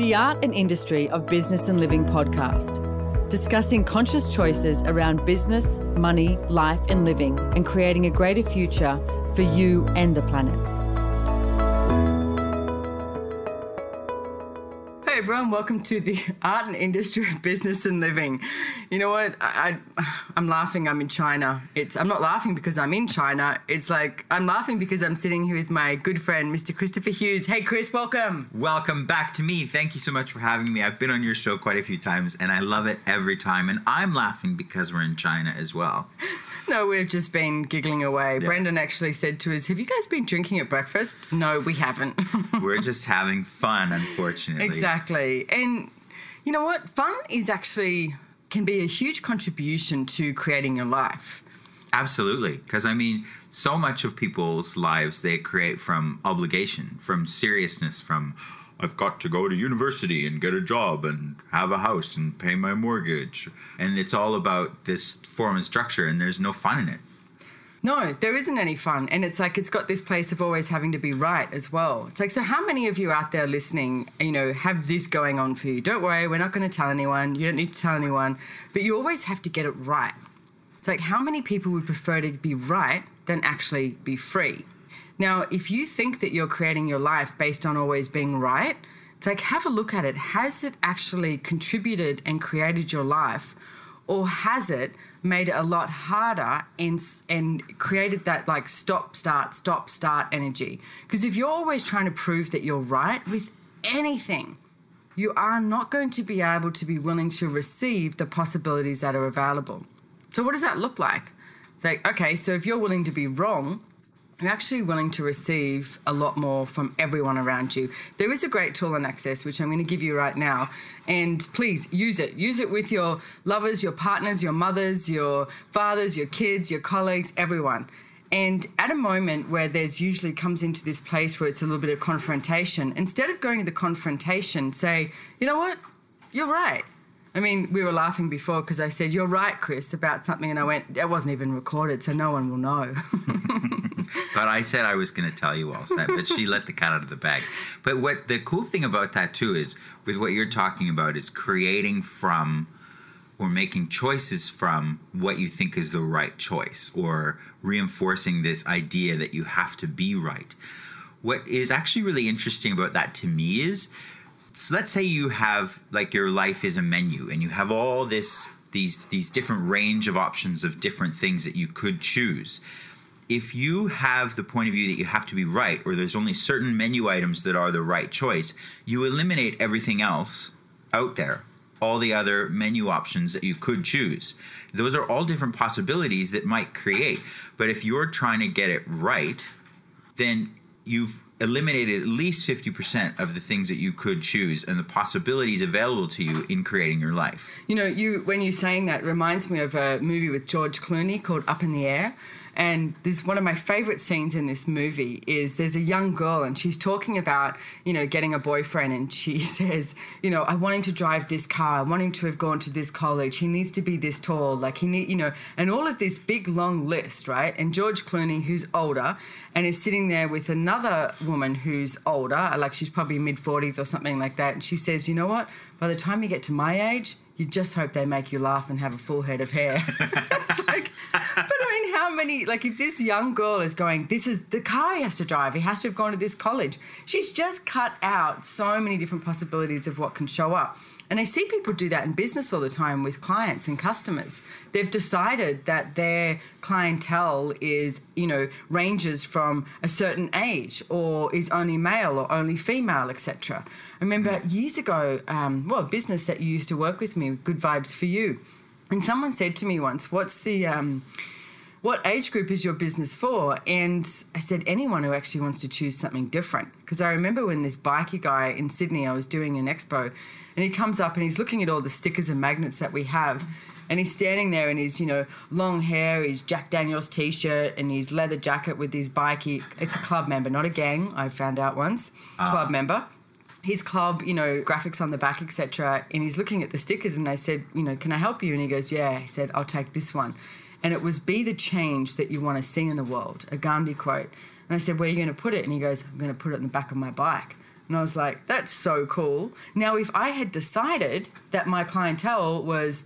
The Art and Industry of Business and Living podcast, discussing conscious choices around business, money, life and living, and creating a greater future for you and the planet. Hey everyone, welcome to the Art and Industry of Business and Living. You know what? I'm laughing. I'm in China. I'm not laughing because I'm in China. It's like I'm laughing because I'm sitting here with my good friend, Mr. Christopher Hughes. Hey, Chris, welcome. Welcome back to me. Thank you so much for having me. I've been on your show quite a few times, and I love it every time. And I'm laughing because we're in China as well. No, we've just been giggling away. Yeah. Brendan actually said to us, have you guys been drinking at breakfast? No, we haven't. We're just having fun, unfortunately. Exactly. And you know what? Fun can be a huge contribution to creating your life. Absolutely. Because, I mean, so much of people's lives, they create from obligation, from seriousness, from I've got to go to university and get a job and have a house and pay my mortgage. And it's all about this form and structure, and there's no fun in it. No, there isn't any fun. And it's like it's got this place of always having to be right as well. It's like, so how many of you out there listening, have this going on for you? Don't worry, we're not going to tell anyone. You don't need to tell anyone. But you always have to get it right. It's like, how many people would prefer to be right than actually be free? Now, if you think that you're creating your life based on always being right, it's like, have a look at it. Has it actually contributed and created your life? Or has it made it a lot harder and created that like stop, start energy? Because if you're always trying to prove that you're right with anything, you are not going to be able to be willing to receive the possibilities that are available. So what does that look like? It's like, okay, so if you're willing to be wrong, you're actually willing to receive a lot more from everyone around you. There is a great tool on Access, which I'm going to give you right now. And please use it. Use it with your lovers, your partners, your mothers, your fathers, your kids, your colleagues, everyone. And at a moment where there's usually comes into this place where it's a little bit of confrontation, instead of going to the confrontation, say, you know what? You're right. I mean, we were laughing before because I said, you're right, Chris, about something. And I went, it wasn't even recorded, so no one will know. But I said I was going to tell you all, but she let the cat out of the bag. But what the cool thing about that, too, is with what you're talking about is creating from or making choices from what you think is the right choice or reinforcing this idea that you have to be right. What is actually really interesting about that to me is, so let's say you have, like, your life is a menu and you have all these different range of options of different things that you could choose. If you have the point of view that you have to be right, or there's only certain menu items that are the right choice, you eliminate everything else out there, all the other menu options that you could choose. Those are all different possibilities that might create. But if you're trying to get it right, then you've eliminated at least 50% of the things that you could choose and the possibilities available to you in creating your life. You know, when you're saying that, it reminds me of a movie with George Clooney called Up in the Air. And this one of my favorite scenes in this movie is there's a young girl and she's talking about, getting a boyfriend, and she says, I want him to drive this car. I want him to have gone to this college. He needs to be this tall. Like and all of this big, long list, right? And George Clooney, who's older and is sitting there with another woman who's older, like she's probably mid-40s or something like that. And she says, you know what? By the time you get to my age, you just hope they make you laugh and have a full head of hair. It's like, but I mean, how many, like if this young girl is going, this is the car he has to drive, he has to have gone to this college. She's just cut out so many different possibilities of what can show up. And I see people do that in business all the time with clients and customers. They've decided that their clientele is, ranges from a certain age or is only male or only female, etc. I remember years ago, a business that you used to work with me, Good Vibes for You. And someone said to me once, what age group is your business for? And I said, anyone who actually wants to choose something different. Because I remember when this bikie guy in Sydney, I was doing an expo, and he comes up and he's looking at all the stickers and magnets that we have. And he's standing there in his, long hair, his Jack Daniels T-shirt and his leather jacket with his bikie. It's a club member, not a gang, I found out once. Club member. His club, graphics on the back, etc. And he's looking at the stickers and I said, can I help you? And he goes, yeah. He said, I'll take this one. And it was, be the change that you want to see in the world, a Gandhi quote. And I said, where are you going to put it? And he goes, I'm going to put it in the back of my bike. And I was like, that's so cool. Now, if I had decided that my clientele was,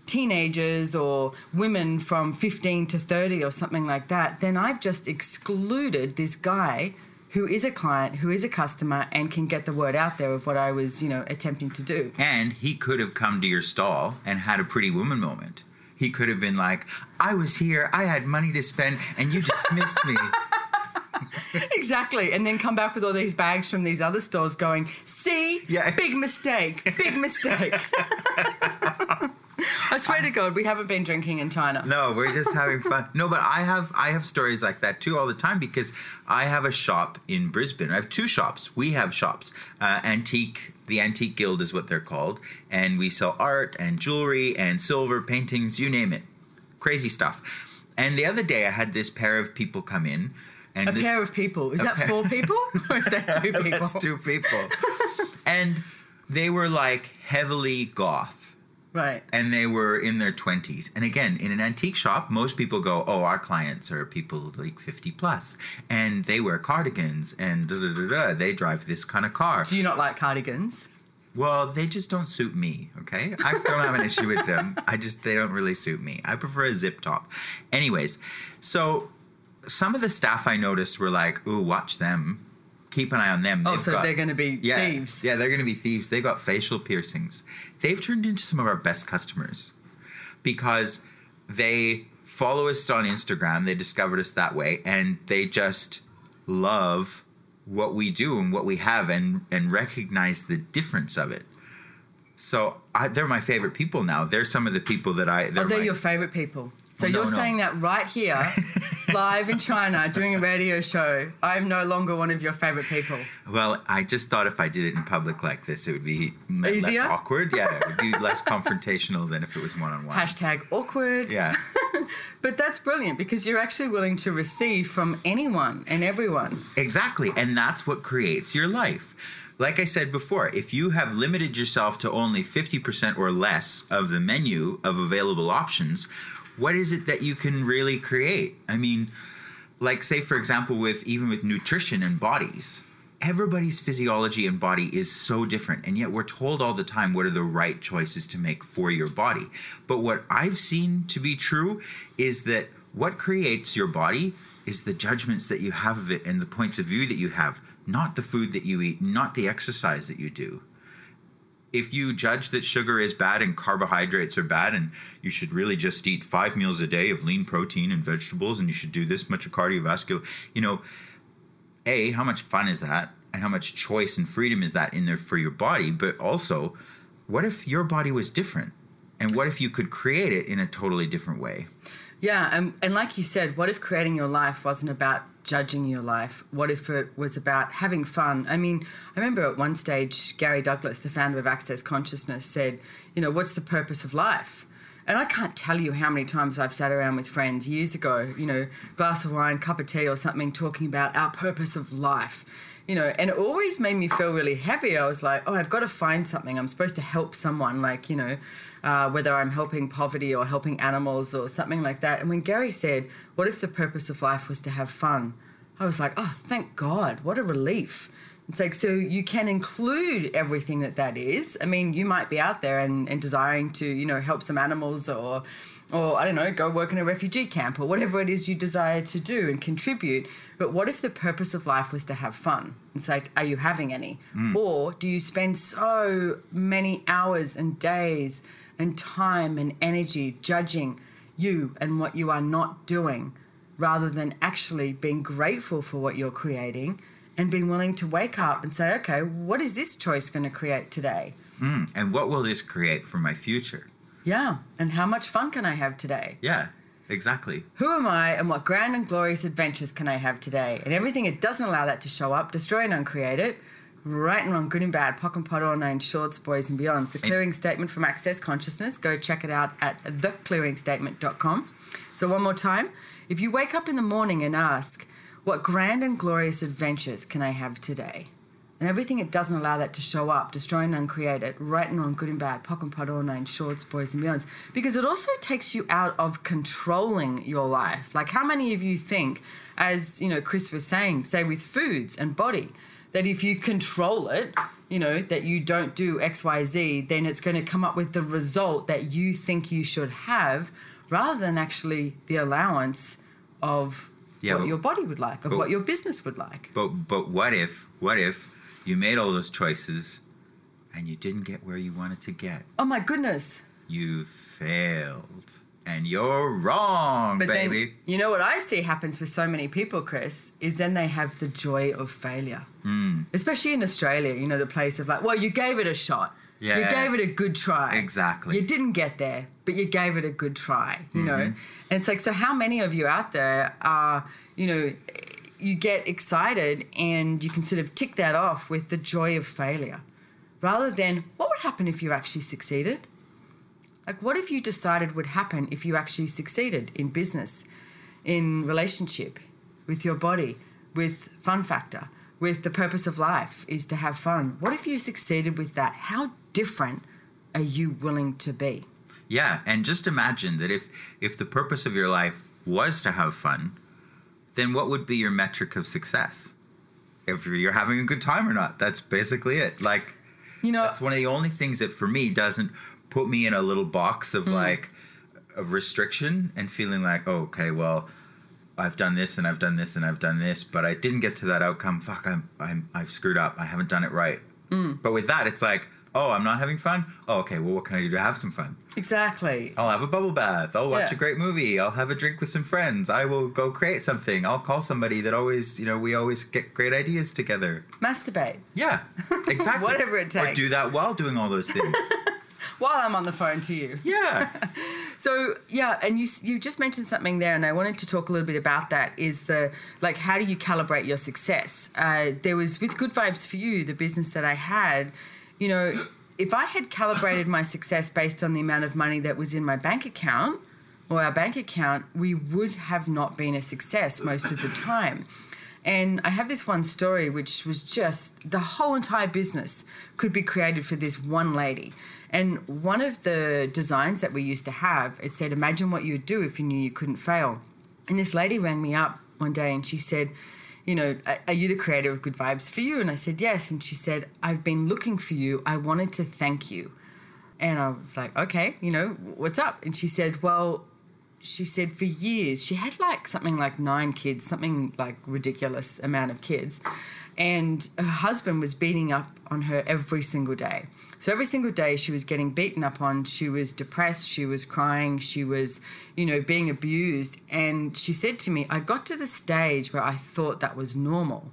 teenagers or women from 15 to 30 or something like that, then I've just excluded this guy who is a client, who is a customer, and can get the word out there of what I was, attempting to do. And he could have come to your stall and had a Pretty Woman moment. He could have been like, I was here, I had money to spend, and you dismissed me. Exactly. And then come back with all these bags from these other stores going, see? Yeah. Big mistake. Big mistake. I swear to God, we haven't been drinking in China. No, we're just having fun. No, but I have stories like that too all the time because I have a shop in Brisbane. I have two shops. We have shops. The Antique Guild is what they're called. And we sell art and jewelry and silver, paintings, you name it. Crazy stuff. And the other day I had this pair of people come in. And pair of people. Is that 4 people? Or is that 2 people? That's 2 people. And they were like heavily goth. Right. And they were in their 20s. And again, in an antique shop, most people go, oh, our clients are people like 50 plus. And they wear cardigans and they drive this kind of car. Do you not like cardigans? Well, they just don't suit me, okay? I don't have an issue with them. They don't really suit me. I prefer a zip top. Anyways, so some of the staff I noticed were like, ooh, watch them. Keep an eye on them. Oh, they're going to be thieves. Yeah, they're going to be thieves. They got facial piercings. They've turned into some of our best customers because they follow us on Instagram. They discovered us that way, and they just love what we do and what we have and recognize the difference of it. So they're my favorite people now. They're some of the people that they're your favorite people. So you're saying that right here, live in China, doing a radio show, I'm no longer one of your favorite people. Well, I just thought if I did it in public like this, it would be less awkward. Yeah, it would be less confrontational than if it was one-on-one. #awkward. Yeah. But that's brilliant because you're actually willing to receive from anyone and everyone. Exactly, and that's what creates your life. Like I said before, if you have limited yourself to only 50% or less of the menu of available options, what is it that you can really create? I mean, like say, for example, even with nutrition and bodies, everybody's physiology and body is so different. And yet we're told all the time what are the right choices to make for your body. But what I've seen to be true is that what creates your body is the judgments that you have of it and the points of view that you have, not the food that you eat, not the exercise that you do. If you judge that sugar is bad and carbohydrates are bad and you should really just eat 5 meals a day of lean protein and vegetables and you should do this much of cardiovascular, how much fun is that? And how much choice and freedom is that in there for your body? But also, what if your body was different? And what if you could create it in a totally different way? Yeah, and like you said, what if creating your life wasn't about judging your life? What if it was about having fun? I mean, I remember at one stage, Gary Douglas, the founder of Access Consciousness, said, what's the purpose of life? And I can't tell you how many times I've sat around with friends years ago, glass of wine, cup of tea or something, talking about our purpose of life. And it always made me feel really heavy. I was like, oh, I've got to find something. I'm supposed to help someone, like, whether I'm helping poverty or helping animals or something like that. And when Gary said, what if the purpose of life was to have fun? I was like, oh, thank God. What a relief. It's like, so you can include everything that is. I mean, you might be out there and desiring to, help some animals or I don't know, go work in a refugee camp or whatever it is you desire to do and contribute. But what if the purpose of life was to have fun? It's like, are you having any? Or do you spend so many hours and days and time and energy judging you and what you are not doing rather than actually being grateful for what you're creating and being willing to wake up and say, okay, what is this choice going to create today? And what will this create for my future? Yeah, and how much fun can I have today? Yeah, exactly. Who am I and what grand and glorious adventures can I have today? And everything it doesn't allow that to show up, destroy and uncreate it, right and wrong, good and bad, pock and pot, all nine shorts, boys and beyonds. The clearing statement from Access Consciousness. Go check it out at theclearingstatement.com. So one more time, if you wake up in the morning and ask, what grand and glorious adventures can I have today? And everything it doesn't allow that to show up, destroy and uncreate it, right and wrong, good and bad, pock and pot, all nine shorts, boys and beyonds. Because it also takes you out of controlling your life. Like how many of you think, as Chris was saying, say with foods and body, that if you control it, you know, that you don't do X, Y, Z, then it's going to come up with the result that you think you should have, rather than actually the allowance of what your body would like, of what your business would like. But what if you made all those choices and you didn't get where you wanted to get? Oh my goodness. You failed. And you're wrong, but baby. Then, you know what I see happens with so many people, Chris, is then they have the joy of failure. Especially in Australia, you know, the place of like, well, you gave it a shot. Yeah. You gave it a good try. Exactly. You didn't get there, but you gave it a good try, you know. And it's like, so how many of you out there are, you know, you get excited and you can sort of tick that off with the joy of failure, rather than what would happen if you actually succeeded? Like, what if you decided would happen if you actually succeeded in business, in relationship, with your body, with fun factor, with the purpose of life is to have fun? What if you succeeded with that? How different are you willing to be? Yeah, and just imagine that if the purpose of your life was to have fun, then what would be your metric of success? If you're having a good time or not. That's basically it. Like, you know, that's one of the only things that for me doesn't put me in a little box of like of restriction and feeling like, oh, okay, well, I've done this and I've done this and I've done this, but I didn't get to that outcome. Fuck, I've screwed up. I haven't done it right. But with that, it's like, oh, I'm not having fun? Oh, okay, well, what can I do to have some fun? Exactly. I'll have a bubble bath. I'll watch a great movie. I'll have a drink with some friends. I will go create something. I'll call somebody that always, you know, we always get great ideas together. Masturbate. Yeah, exactly. Whatever it takes. Or do that while doing all those things. While I'm on the phone to you. Yeah. So, yeah, and you just mentioned something there, and I wanted to talk a little bit about that, is the, like, how do you calibrate your success? There was, with Good Vibes for You, the business that I had, you know, if I had calibrated my success based on the amount of money that was in my bank account, or our bank account, we would have not been a success most of the time. And I have this one story which was just, the whole entire business could be created for this one lady. And one of the designs that we used to have, it said, imagine what you would do if you knew you couldn't fail. And this lady rang me up one day and she said, you know, are you the creator of Good Vibes for You? And I said, yes. And she said, I've been looking for you. I wanted to thank you. And I was like, okay, you know, what's up? And she said, well, she said for years, she had like something like 9 kids, something like ridiculous amount of kids. And her husband was beating up on her every single day. So every single day she was getting beaten up on, she was depressed, she was crying, she was, you know, being abused. And she said to me, I got to the stage where I thought that was normal.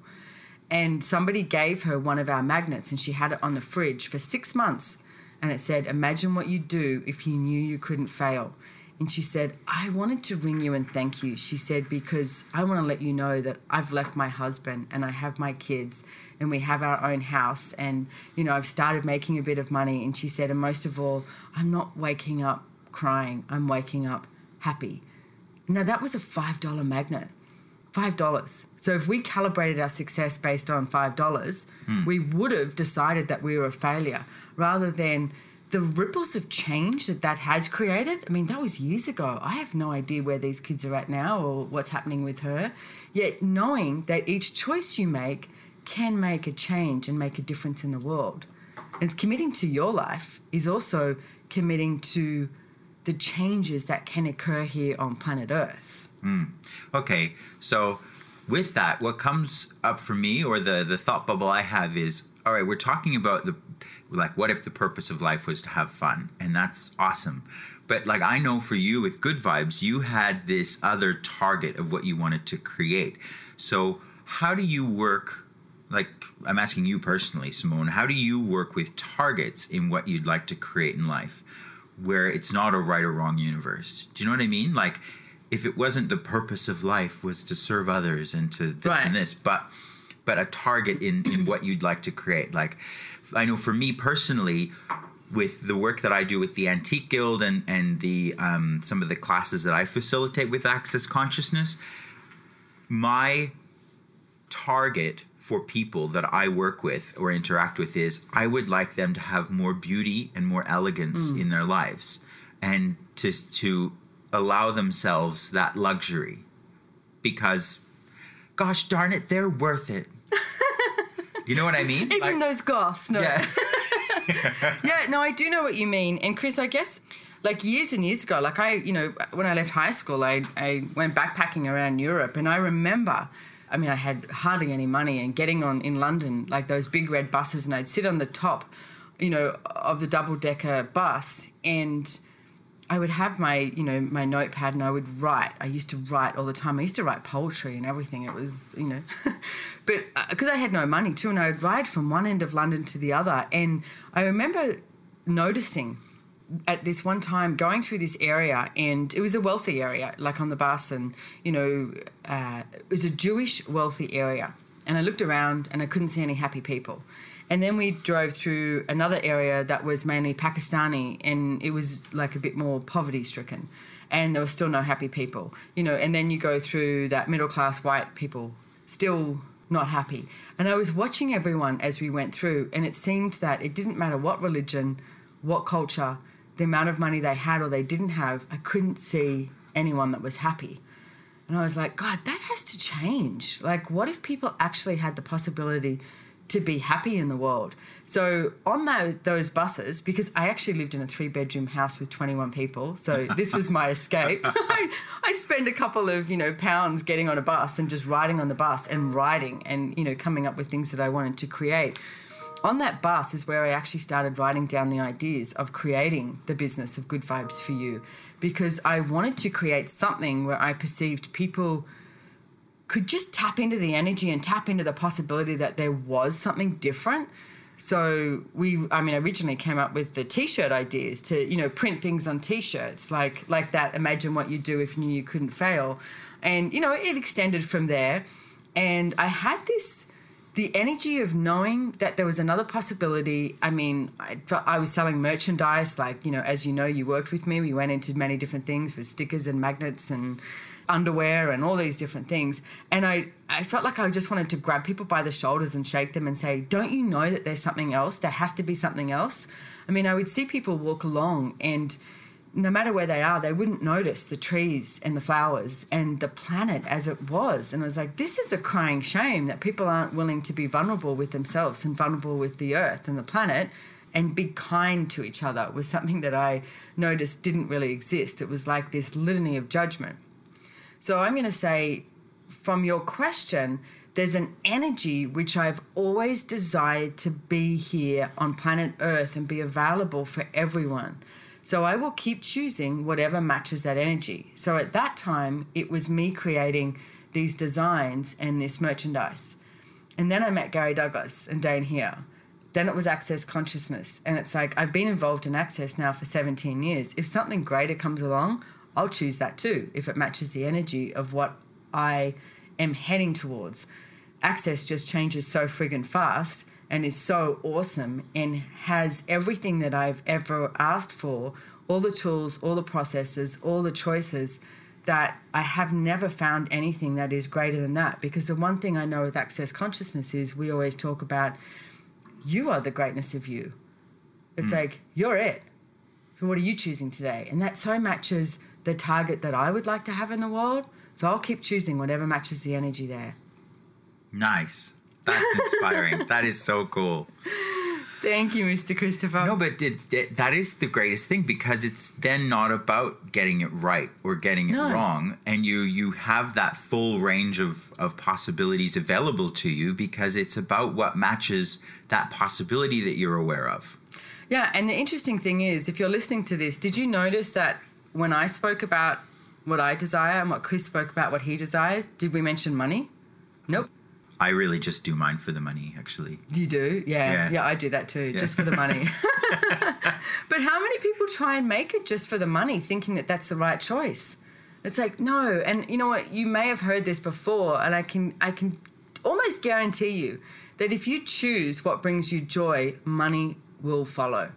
And somebody gave her one of our magnets and she had it on the fridge for 6 months. And it said, imagine what you'd do if you knew you couldn't fail. And she said, I wanted to ring you and thank you. She said, because I want to let you know that I've left my husband and I have my kids and we have our own house and, you know, I've started making a bit of money. And she said, and most of all, I'm not waking up crying. I'm waking up happy. Now, that was a $5 magnet. $5. So if we calibrated our success based on $5, we would have decided that we were a failure, rather than the ripples of change that has created. I mean, that was years ago. I have no idea where these kids are at now or what's happening with her. Yet knowing that each choice you make can make a change and make a difference in the world. And committing to your life is also committing to the changes that can occur here on planet Earth. Okay, so with that, what comes up for me, or the thought bubble I have is, all right, we're talking about like, what if the purpose of life was to have fun? And that's awesome. But like, I know for you with Good Vibes, you had this other target of what you wanted to create. So how do you work, like, I'm asking you personally, Simone, how do you work with targets in what you'd like to create in life, where it's not a right or wrong universe? Do you know what I mean? Like, if it wasn't the purpose of life was to serve others and to this and this, but a target in what you'd like to create. Like, I know for me personally, with the work that I do with the Antique Guild and the some of the classes that I facilitate with Access Consciousness, my target for people that I work with or interact with is, I would like them to have more beauty and more elegance in their lives, and to allow themselves that luxury, because gosh darn it, they're worth it. You know what I mean? Even those goths, no. Yeah. Yeah, no, I do know what you mean. And Chris, I guess, like years and years ago, like when I left high school, I went backpacking around Europe, and I remember, I mean, I had hardly any money, and getting on in London, like those big red buses, and I'd sit on the top, of the double-decker bus, and I would have my notepad, and I would write. I used to write all the time. I used to write poetry and everything. It was, but because I had no money too, and I would ride from one end of London to the other. And I remember noticing at this one time going through this area, and it was a wealthy area, like on the bus, and, it was a Jewish wealthy area. And I looked around and I couldn't see any happy people. And then we drove through another area that was mainly Pakistani, and it was like a bit more poverty-stricken, and there were still no happy people, and then you go through that middle-class white people, still not happy. And I was watching everyone as we went through, and it seemed that it didn't matter what religion, what culture, the amount of money they had or they didn't have, I couldn't see anyone that was happy. And I was like, God, that has to change. Like, what if people actually had the possibility to be happy in the world? So on those buses, because I actually lived in a 3-bedroom house with 21 people, so this was my escape. I'd spend a couple of, pounds getting on a bus and just riding on the bus and writing and, coming up with things that I wanted to create. On that bus is where I actually started writing down the ideas of creating the business of Good Vibes for You, because I wanted to create something where I perceived people could just tap into the energy and tap into the possibility that there was something different. So I originally came up with the T-shirt ideas to, print things on T-shirts like that. Imagine what you'd do if you knew you couldn't fail. And, it extended from there. And I had the energy of knowing that there was another possibility. I mean, I was selling merchandise, like, as you worked with me. We went into many different things with stickers and magnets and underwear and all these different things. And I felt like I just wanted to grab people by the shoulders and shake them and say, don't you know that there's something else? There has to be something else. I mean, I would see people walk along, and no matter where they are, they wouldn't notice the trees and the flowers and the planet as it was. And I was like, this is a crying shame that people aren't willing to be vulnerable with themselves and vulnerable with the earth and the planet and be kind to each other. Was something that I noticed didn't really exist. It was like this litany of judgment. So I'm going to say, from your question, there's an energy which I've always desired to be here on planet Earth and be available for everyone. So I will keep choosing whatever matches that energy. So at that time, it was me creating these designs and this merchandise. And then I met Gary Douglas and Dane here. Then it was Access Consciousness. And it's like, I've been involved in Access now for 17 years. If something greater comes along, I'll choose that too, if it matches the energy of what I am heading towards. Access just changes so friggin' fast and is so awesome and has everything that I've ever asked for, all the tools, all the processes, all the choices, that I have never found anything that is greater than that. Because the one thing I know with Access Consciousness is we always talk about, you are the greatness of you. It's like, you're it. So what are you choosing today? And that so matches the target that I would like to have in the world. So I'll keep choosing whatever matches the energy there. Nice. That's inspiring. That is so cool. Thank you, Mr. Christopher. No, but that is the greatest thing, because it's then not about getting it right or getting it wrong. And you have that full range of possibilities available to you, because it's about what matches that possibility that you're aware of. Yeah, and the interesting thing is, if you're listening to this, did you notice that when I spoke about what I desire and what Chris spoke about what he desires, did we mention money? Nope. I really just do mine for the money, actually. You do? Yeah, I do that too, just for the money. But how many people try and make it just for the money, thinking that that's the right choice? It's like, no. And you know what? You may have heard this before, and I can almost guarantee you that if you choose what brings you joy, money will follow.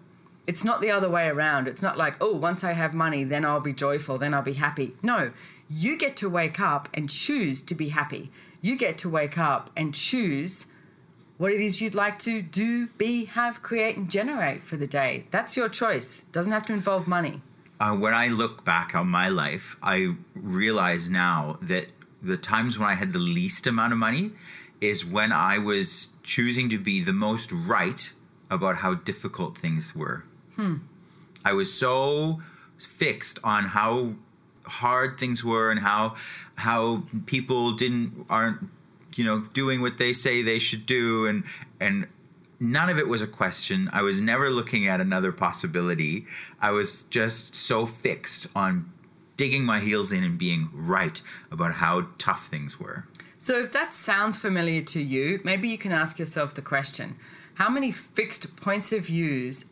It's not the other way around. It's not like, oh, once I have money, then I'll be joyful, then I'll be happy. No, you get to wake up and choose to be happy. You get to wake up and choose what it is you'd like to do, be, have, create, and generate for the day. That's your choice. It doesn't have to involve money. When I look back on my life, I realize now that the times when I had the least amount of money, is when I was choosing to be the most right about how difficult things were. I was so fixed on how hard things were and how people aren't doing what they say they should do, and none of it was a question. I was never looking at another possibility. I was just so fixed on digging my heels in and being right about how tough things were. So if that sounds familiar to you, maybe you can ask yourself the question, how many fixed points of views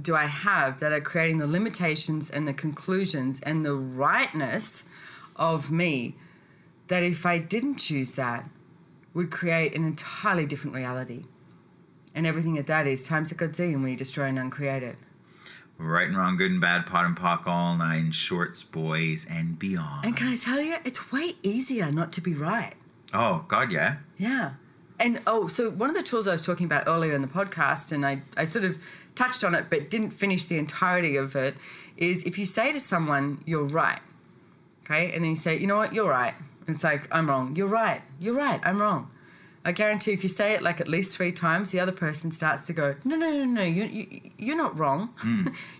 do I have that are creating the limitations and the conclusions and the rightness of me that if I didn't choose that would create an entirely different reality? And everything that is times a godzillion when you destroy and uncreate it. Right and wrong, good and bad, pot and pock, all nine shorts, boys, and beyond. And can I tell you, it's way easier not to be right. Oh, God, yeah. Yeah. And, so one of the tools I was talking about earlier in the podcast, and I sort of touched on it but didn't finish the entirety of it, is if you say to someone, you're right, okay? And then you say, you know what, you're right. And it's like, I'm wrong. You're right, I'm wrong. I guarantee if you say it like at least 3 times, the other person starts to go, no, you're not wrong.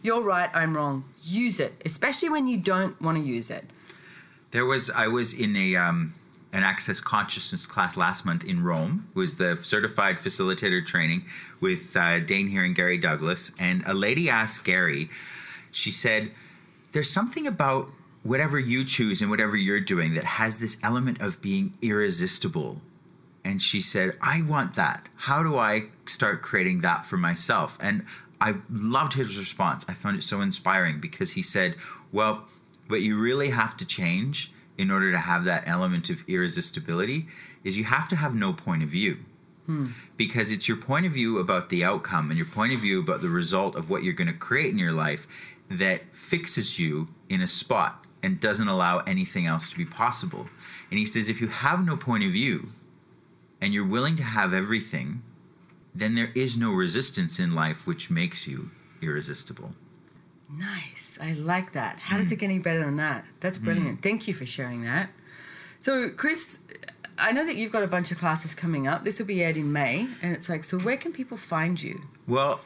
You're right, I'm wrong. Use it, especially when you don't want to use it. I was in an Access Consciousness class last month in Rome. It was the certified facilitator training with Dane here and Gary Douglas. And a lady asked Gary, she said, there's something about whatever you choose and whatever you're doing that has this element of being irresistible. And she said, I want that. How do I start creating that for myself? And I loved his response. I found it so inspiring because he said, well, what you really have to change in order to have that element of irresistibility is you have to have no point of view. Because it's your point of view about the outcome and your point of view about the result of what you're going to create in your life that fixes you in a spot and doesn't allow anything else to be possible. And he says, if you have no point of view, and you're willing to have everything, then there is no resistance in life which makes you irresistible. Nice. I like that. How does it get any better than that? That's brilliant. Thank you for sharing that. So, Chris, I know that you've got a bunch of classes coming up. This will be aired in May. And it's like, so where can people find you? Well,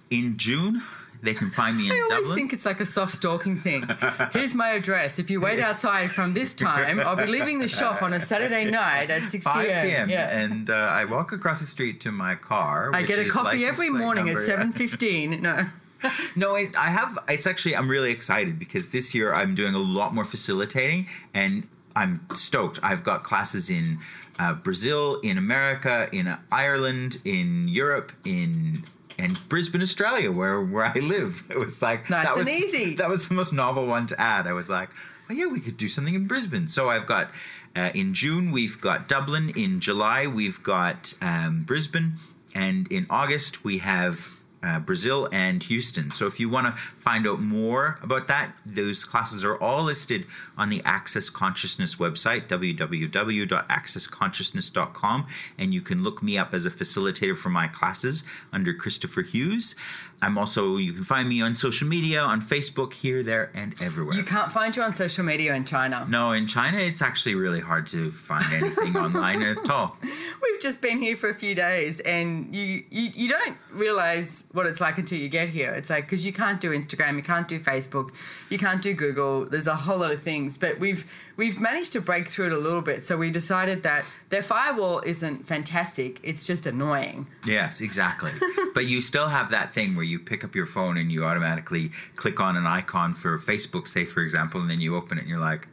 in June, they can find me in Dublin. I always think it's like a soft stalking thing. Here's my address. If you wait outside from this time, I'll be leaving the shop on a Saturday night at 6 p.m. 5 p.m. Yeah. And I walk across the street to my car. I get a coffee every morning at 7:15. No. No, I'm really excited because this year I'm doing a lot more facilitating and I'm stoked. I've got classes in Brazil, in America, in Ireland, in Europe, and Brisbane, Australia, where I live. It was like nice and easy. That was the most novel one to add. I was like, oh yeah, we could do something in Brisbane. So I've got in June we've got Dublin. In July we've got Brisbane, and in August we have Brazil and Houston. So if you want to find out more about that, those classes are all listed on the Access Consciousness website, www.accessconsciousness.com, and you can look me up as a facilitator for my classes under Christopher Hughes. You can find me on social media, on Facebook, here, there, and everywhere. You can't find you on social media in China. No, in China, it's actually really hard to find anything online at all. We've just been here for a few days, and you don't realize what it's like until you get here. It's like, because you can't do Instagram, you can't do Facebook, you can't do Google. There's a whole lot of things, but we've managed to break through it a little bit. So we decided that their firewall isn't fantastic. It's just annoying. Yes, exactly. But you still have that thing where you pick up your phone and you automatically click on an icon for Facebook, say, for example, and then you open it and you're like,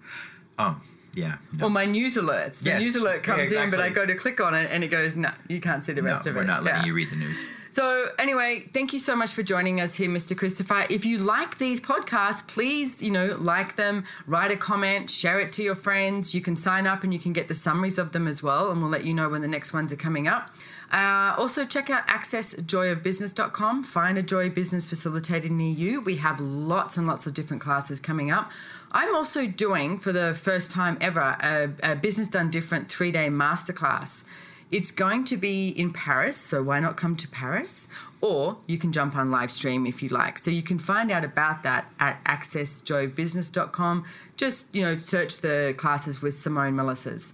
oh, yeah. No. Or my news alerts. The news alert comes in, but I go to click on it and it goes, no, you can't see the rest of it. We're not letting you read the news. So anyway, thank you so much for joining us here, Mr. Christopher. If you like these podcasts, please, like them, write a comment, share it to your friends. You can sign up and you can get the summaries of them as well, and we'll let you know when the next ones are coming up. Also, check out accessjoyofbusiness.com. Find a Joy Business facilitator near you. We have lots and lots of different classes coming up. I'm also doing, for the first time ever, a Business Done Different 3-day masterclass. It's going to be in Paris, so why not come to Paris? Or you can jump on live stream if you like. So you can find out about that at accessjoyofbusiness.com. Just, search the classes with Simone Milasas.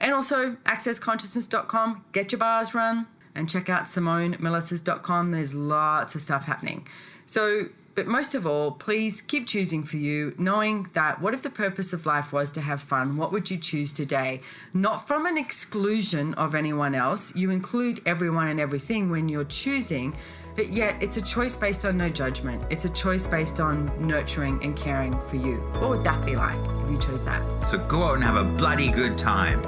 And also accessconsciousness.com, get your bars run, and check out SimoneMilasas.com. There's lots of stuff happening. So, but most of all, please keep choosing for you, knowing that what if the purpose of life was to have fun? What would you choose today? Not from an exclusion of anyone else. You include everyone and everything when you're choosing, but yet it's a choice based on no judgment. It's a choice based on nurturing and caring for you. What would that be like if you chose that? So go out and have a bloody good time.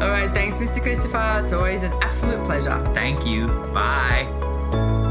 All right, thanks, Mr. Christopher. It's always an absolute pleasure. Thank you. Bye.